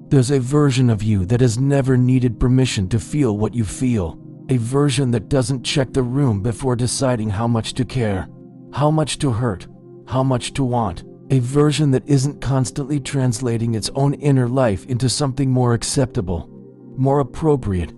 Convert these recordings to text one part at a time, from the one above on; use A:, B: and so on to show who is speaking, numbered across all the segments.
A: There's a version of you that has never needed permission to feel what you feel. A version that doesn't check the room before deciding how much to care, how much to hurt, how much to want. A version that isn't constantly translating its own inner life into something more acceptable, more appropriate,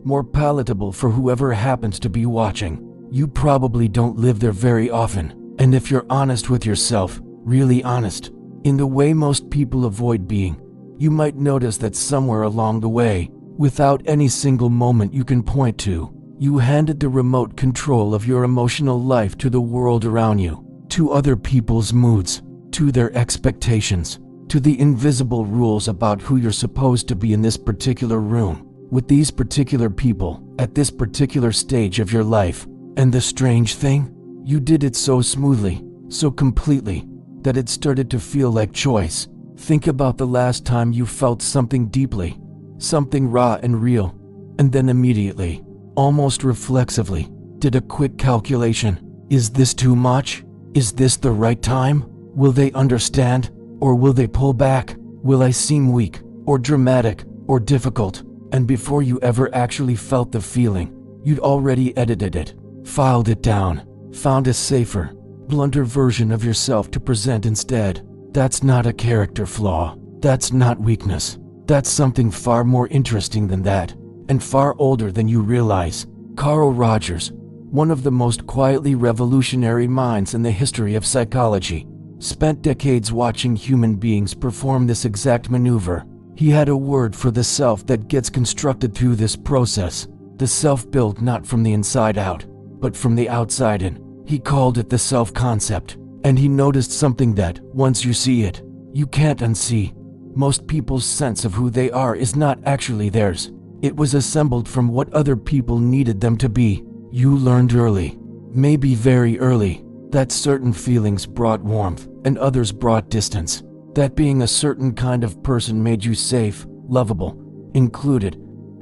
A: more palatable for whoever happens to be watching. You probably don't live there very often, and if you're honest with yourself, really honest, in the way most people avoid being, you might notice that somewhere along the way, without any single moment you can point to, you handed the remote control of your emotional life to the world around you, to other people's moods, to their expectations, to the invisible rules about who you're supposed to be in this particular room, with these particular people, at this particular stage of your life. And the strange thing? You did it so smoothly, so completely, that it started to feel like choice. Think about the last time you felt something deeply, something raw and real, and then immediately, almost reflexively, did a quick calculation. Is this too much? Is this the right time? Will they understand? Or will they pull back? Will I seem weak, or dramatic, or difficult? And before you ever actually felt the feeling, you'd already edited it, filed it down, found a safer, blunter version of yourself to present instead. That's not a character flaw. That's not weakness. That's something far more interesting than that, and far older than you realize. Carl Rogers, one of the most quietly revolutionary minds in the history of psychology, spent decades watching human beings perform this exact maneuver. He had a word for the self that gets constructed through this process, the self built not from the inside out, but from the outside in. He called it the self-concept, and he noticed something that, once you see it, you can't unsee. Most people's sense of who they are is not actually theirs. It was assembled from what other people needed them to be. You learned early, maybe very early, that certain feelings brought warmth and others brought distance. That being a certain kind of person made you safe, lovable, included,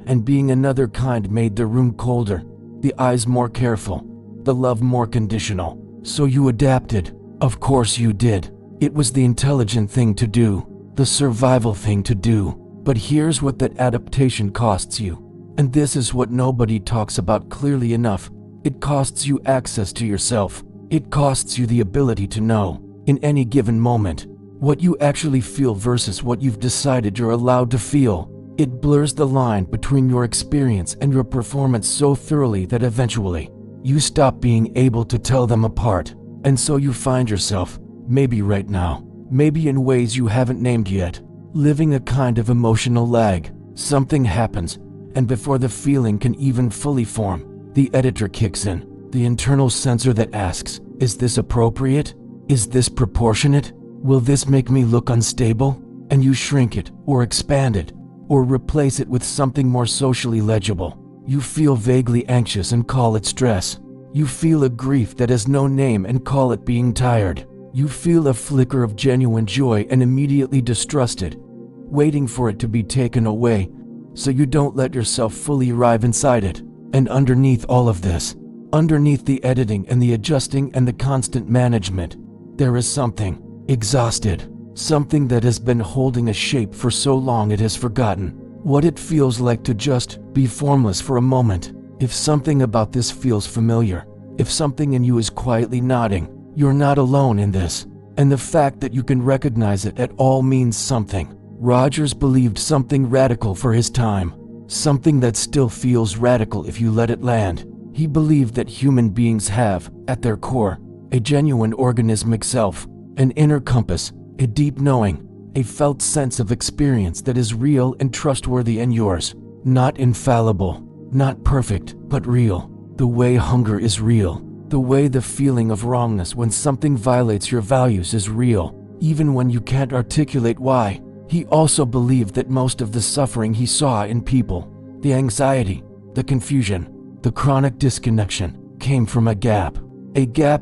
A: and being another kind made the room colder, the eyes more careful, the love more conditional. So you adapted. Of course you did. It was the intelligent thing to do, the survival thing to do. But here's what that adaptation costs you. And this is what nobody talks about clearly enough. It costs you access to yourself. It costs you the ability to know, in any given moment, what you actually feel versus what you've decided you're allowed to feel. It blurs the line between your experience and your performance so thoroughly that eventually, you stop being able to tell them apart. And so you find yourself, maybe right now, maybe in ways you haven't named yet, living a kind of emotional lag. Something happens, and before the feeling can even fully form, the editor kicks in, the internal censor that asks, is this appropriate? Is this proportionate? Will this make me look unstable? And you shrink it, or expand it, or replace it with something more socially legible. You feel vaguely anxious and call it stress. You feel a grief that has no name and call it being tired. You feel a flicker of genuine joy and immediately distrust it, waiting for it to be taken away, so you don't let yourself fully arrive inside it. And underneath all of this, underneath the editing and the adjusting and the constant management, there is something exhausted, something that has been holding a shape for so long it has forgotten what it feels like to just be formless for a moment. If something about this feels familiar, if something in you is quietly nodding, you're not alone in this. And the fact that you can recognize it at all means something. Rogers believed something radical for his time, something that still feels radical if you let it land. He believed that human beings have, at their core, a genuine organismic self, an inner compass, a deep knowing, a felt sense of experience that is real and trustworthy and yours. Not infallible, not perfect, but real. The way hunger is real. The way the feeling of wrongness when something violates your values is real, even when you can't articulate why. He also believed that most of the suffering he saw in people, the anxiety, the confusion, the chronic disconnection, came from a gap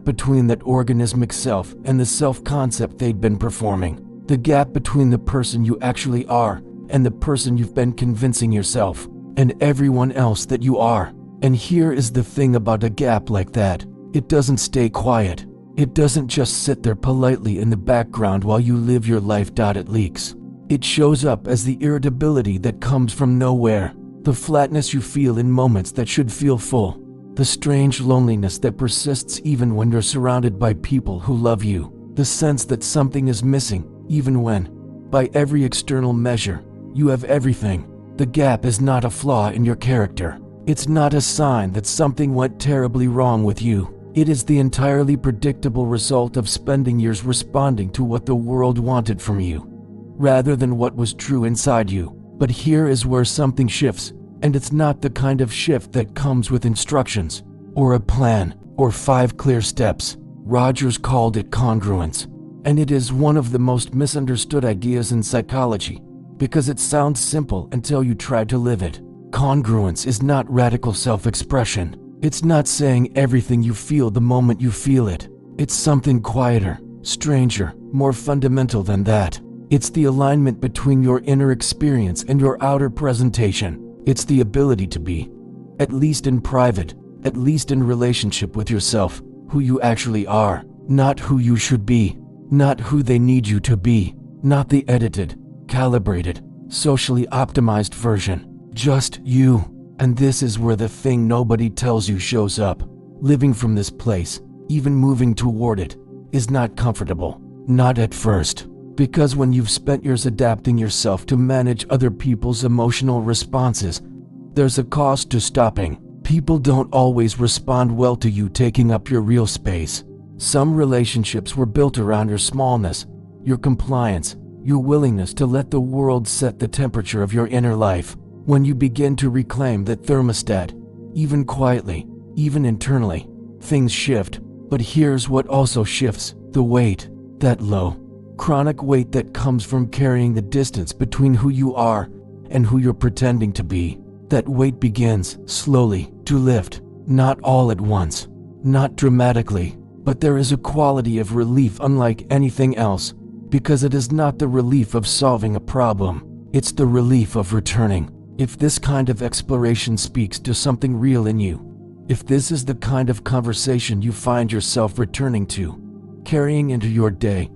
A: between that organismic self and the self-concept they'd been performing. The gap between the person you actually are and the person you've been convincing yourself and everyone else that you are. And here is the thing about a gap like that. It doesn't stay quiet. It doesn't just sit there politely in the background while you live your life. It leaks. It shows up as the irritability that comes from nowhere, the flatness you feel in moments that should feel full, the strange loneliness that persists even when you're surrounded by people who love you, the sense that something is missing, even when, by every external measure, you have everything. The gap is not a flaw in your character. It's not a sign that something went terribly wrong with you. It is the entirely predictable result of spending years responding to what the world wanted from you, rather than what was true inside you. But here is where something shifts, and it's not the kind of shift that comes with instructions, or a plan, or 5 clear steps. Rogers called it congruence, and it is one of the most misunderstood ideas in psychology, because it sounds simple until you try to live it. Congruence is not radical self-expression. It's not saying everything you feel the moment you feel it. It's something quieter, stranger, more fundamental than that. It's the alignment between your inner experience and your outer presentation. It's the ability to be, at least in private, at least in relationship with yourself, who you actually are, not who you should be, not who they need you to be, not the edited, calibrated, socially optimized version. Just you. And this is where the thing nobody tells you shows up. Living from this place, even moving toward it, is not comfortable. Not at first. Because when you've spent years adapting yourself to manage other people's emotional responses, there's a cost to stopping. People don't always respond well to you taking up your real space. Some relationships were built around your smallness, your compliance, your willingness to let the world set the temperature of your inner life. When you begin to reclaim that thermostat, even quietly, even internally, things shift. But here's what also shifts: the weight, that low, chronic weight that comes from carrying the distance between who you are and who you're pretending to be. That weight begins, slowly, to lift, not all at once, not dramatically, but there is a quality of relief unlike anything else, because it is not the relief of solving a problem, it's the relief of returning. If this kind of exploration speaks to something real in you, if this is the kind of conversation you find yourself returning to, carrying into your day,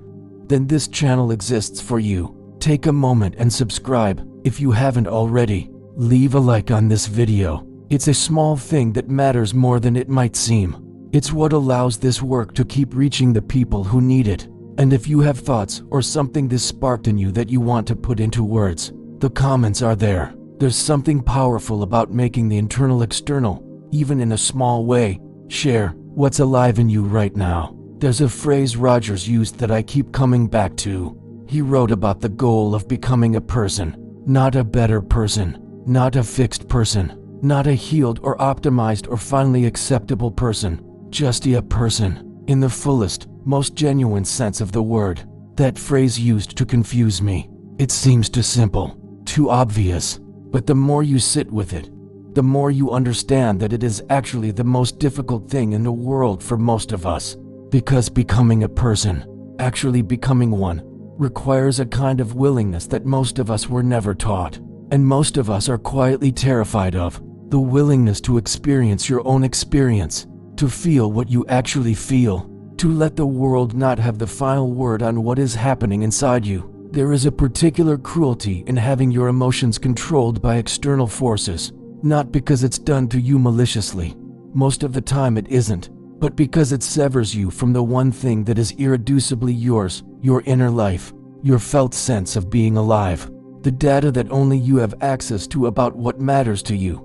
A: then this channel exists for you. Take a moment and subscribe if you haven't already. Leave a like on this video. It's a small thing that matters more than it might seem. It's what allows this work to keep reaching the people who need it. And if you have thoughts or something this sparked in you that you want to put into words, the comments are there. There's something powerful about making the internal external, even in a small way. Share what's alive in you right now. There's a phrase Rogers used that I keep coming back to. He wrote about the goal of becoming a person, not a better person, not a fixed person, not a healed or optimized or finally acceptable person, just a person, in the fullest, most genuine sense of the word. That phrase used to confuse me. It seems too simple, too obvious. But the more you sit with it, the more you understand that it is actually the most difficult thing in the world for most of us. Because becoming a person, actually becoming one, requires a kind of willingness that most of us were never taught, and most of us are quietly terrified of. The willingness to experience your own experience, to feel what you actually feel, to let the world not have the final word on what is happening inside you. There is a particular cruelty in having your emotions controlled by external forces, not because it's done to you maliciously. Most of the time it isn't, but because it severs you from the one thing that is irreducibly yours, your inner life, your felt sense of being alive, the data that only you have access to about what matters to you,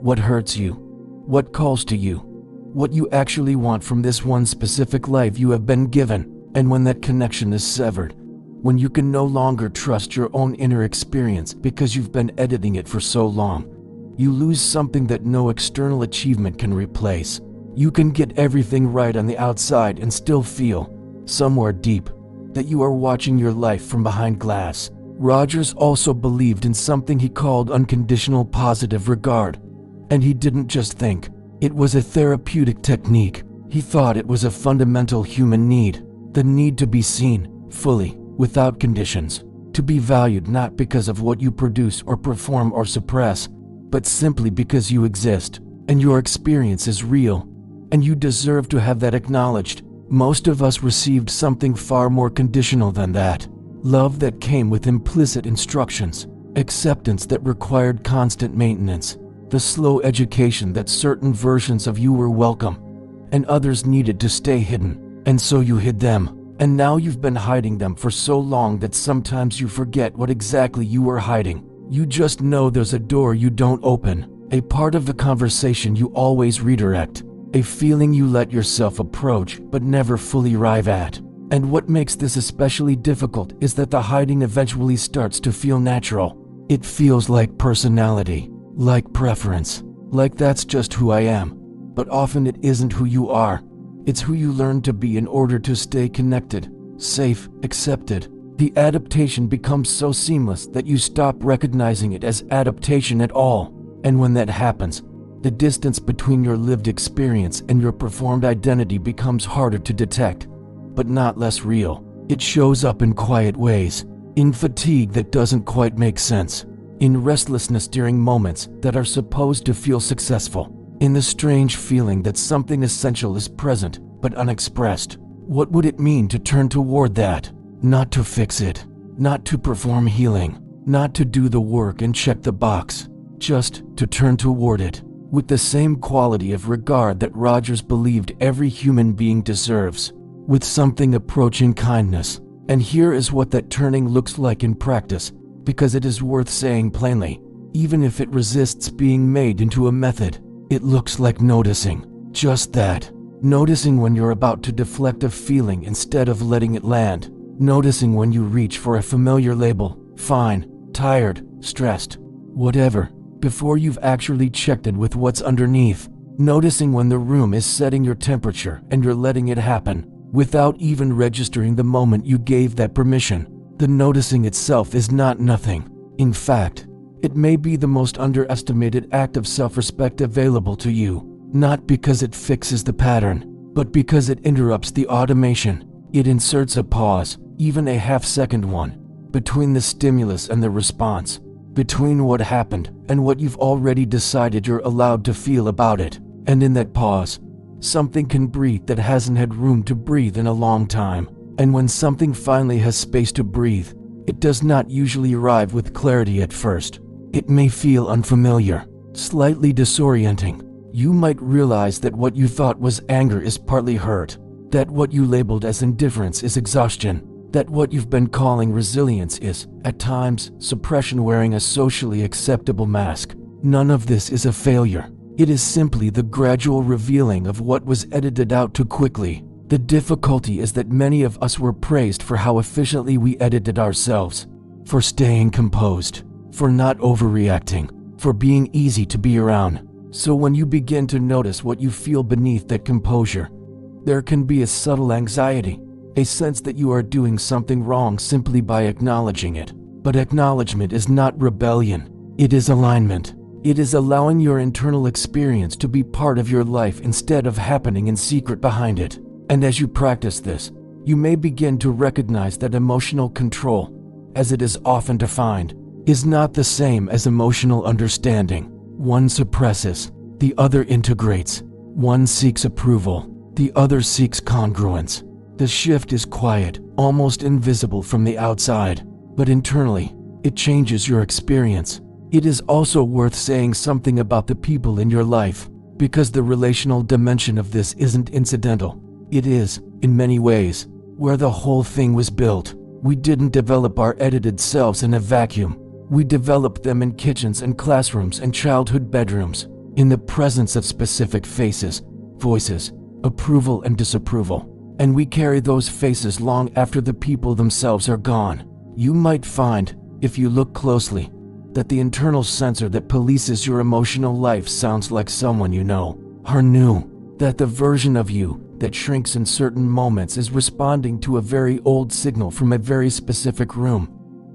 A: what hurts you, what calls to you, what you actually want from this one specific life you have been given. And when that connection is severed, when you can no longer trust your own inner experience because you've been editing it for so long, you lose something that no external achievement can replace. You can get everything right on the outside and still feel, somewhere deep, that you are watching your life from behind glass. Rogers also believed in something he called unconditional positive regard. And he didn't just think it was a therapeutic technique. He thought it was a fundamental human need, the need to be seen, fully, without conditions, to be valued not because of what you produce or perform or suppress, but simply because you exist, and your experience is real, and you deserve to have that acknowledged. Most of us received something far more conditional than that. love that came with implicit instructions, acceptance that required constant maintenance, the slow education that certain versions of you were welcome and others needed to stay hidden, and so you hid them. And now you've been hiding them for so long that sometimes you forget what exactly you were hiding. You just know there's a door you don't open, a part of the conversation you always redirect, a feeling you let yourself approach but never fully arrive at. And what makes this especially difficult is that the hiding eventually starts to feel natural. It feels like personality, like preference, like that's just who I am. But often it isn't who you are. It's who you learn to be in order to stay connected, safe, accepted. The adaptation becomes so seamless that you stop recognizing it as adaptation at all. And when that happens, the distance between your lived experience and your performed identity becomes harder to detect, but not less real. It shows up in quiet ways, in fatigue that doesn't quite make sense, in restlessness during moments that are supposed to feel successful, in the strange feeling that something essential is present but unexpressed. What would it mean to turn toward that? Not to fix it, not to perform healing, not to do the work and check the box, just to turn toward it, with the same quality of regard that Rogers believed every human being deserves, with something approaching kindness. And here is what that turning looks like in practice, because it is worth saying plainly, even if it resists being made into a method. It looks like noticing, just that. Noticing when you're about to deflect a feeling instead of letting it land. Noticing when you reach for a familiar label, fine, tired, stressed, whatever, before you've actually checked in with what's underneath. Noticing when the room is setting your temperature and you're letting it happen, without even registering the moment you gave that permission. The noticing itself is not nothing. In fact, it may be the most underestimated act of self-respect available to you, not because it fixes the pattern, but because it interrupts the automation. It inserts a pause, even a half-second one, between the stimulus and the response, between what happened and what you've already decided you're allowed to feel about it. And in that pause, something can breathe that hasn't had room to breathe in a long time. And when something finally has space to breathe, it does not usually arrive with clarity at first. It may feel unfamiliar, slightly disorienting. You might realize that what you thought was anger is partly hurt, that what you labeled as indifference is exhaustion, that what you've been calling resilience is, at times, suppression wearing a socially acceptable mask. None of this is a failure. It is simply the gradual revealing of what was edited out too quickly. The difficulty is that many of us were praised for how efficiently we edited ourselves, for staying composed, for not overreacting, for being easy to be around. So when you begin to notice what you feel beneath that composure, there can be a subtle anxiety, a sense that you are doing something wrong simply by acknowledging it. But acknowledgement is not rebellion, it is alignment. It is allowing your internal experience to be part of your life instead of happening in secret behind it. And as you practice this, you may begin to recognize that emotional control, as it is often defined, is not the same as emotional understanding. One suppresses, the other integrates. One seeks approval, the other seeks congruence. The shift is quiet, almost invisible from the outside, but internally, it changes your experience. It is also worth saying something about the people in your life, because the relational dimension of this isn't incidental. It is, in many ways, where the whole thing was built. We didn't develop our edited selves in a vacuum. We developed them in kitchens and classrooms and childhood bedrooms, in the presence of specific faces, voices, approval and disapproval. And we carry those faces long after the people themselves are gone. You might find, if you look closely, that the internal censor that polices your emotional life sounds like someone you know, or knew, that the version of you that shrinks in certain moments is responding to a very old signal from a very specific room,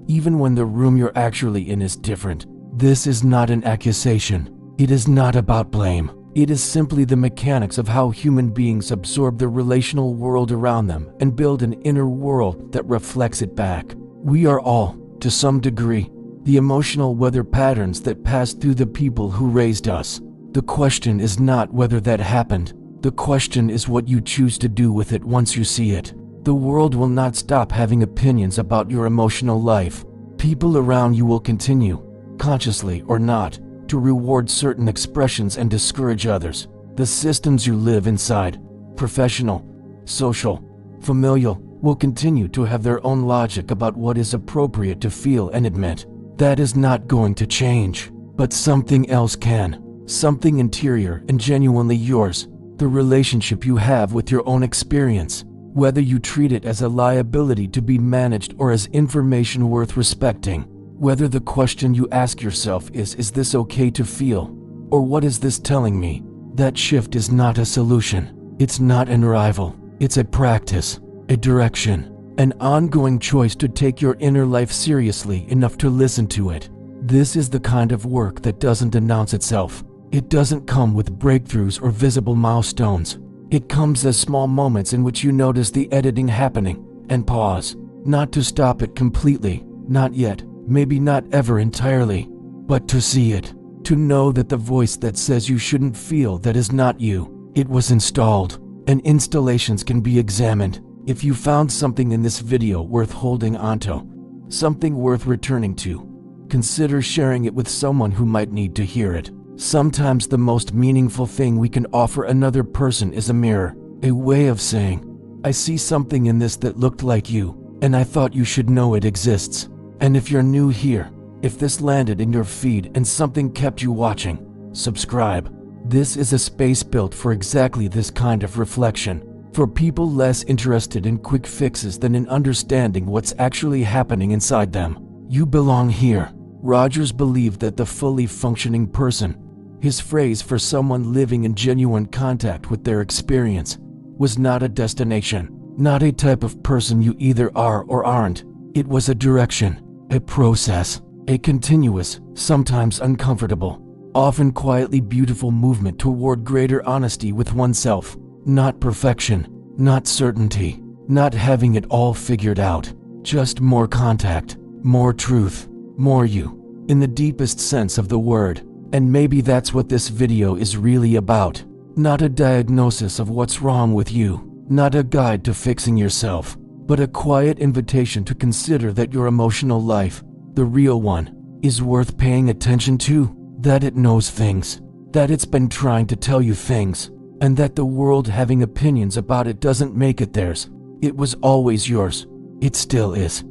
A: even when the room you're actually in is different. This is not an accusation. It is not about blame. It is simply the mechanics of how human beings absorb the relational world around them and build an inner world that reflects it back. We are all, to some degree, the emotional weather patterns that pass through the people who raised us. The question is not whether that happened. The question is what you choose to do with it once you see it. The world will not stop having opinions about your emotional life. People around you will continue, consciously or not, to reward certain expressions and discourage others. The systems you live inside, professional, social, familial, will continue to have their own logic about what is appropriate to feel and admit. That is not going to change, but something else can. Something interior and genuinely yours. The relationship you have with your own experience. Whether you treat it as a liability to be managed or as information worth respecting. Whether the question you ask yourself is this okay to feel? Or what is this telling me? That shift is not a solution. It's not an arrival. It's a practice, a direction, an ongoing choice to take your inner life seriously enough to listen to it. This is the kind of work that doesn't announce itself. It doesn't come with breakthroughs or visible milestones. It comes as small moments in which you notice the editing happening and pause. Not to stop it completely, not yet, maybe not ever entirely, but to see it. To know that the voice that says you shouldn't feel that is not you. It was installed, and installations can be examined. If you found something in this video worth holding onto, something worth returning to, consider sharing it with someone who might need to hear it. Sometimes the most meaningful thing we can offer another person is a mirror, a way of saying, I see something in this that looked like you, and I thought you should know it exists. And if you're new here, if this landed in your feed and something kept you watching, subscribe. This is a space built for exactly this kind of reflection, for people less interested in quick fixes than in understanding what's actually happening inside them. You belong here. Rogers believed that the fully functioning person, his phrase for someone living in genuine contact with their experience, was not a destination, not a type of person you either are or aren't. It was a direction, a process, a continuous, sometimes uncomfortable, often quietly beautiful movement toward greater honesty with oneself. Not perfection, not certainty, not having it all figured out, just more contact, more truth, more you, in the deepest sense of the word. And maybe that's what this video is really about. Not a diagnosis of what's wrong with you, not a guide to fixing yourself, but a quiet invitation to consider that your emotional life, the real one, is worth paying attention to, that it knows things, that it's been trying to tell you things, and that the world having opinions about it doesn't make it theirs. It was always yours. It still is.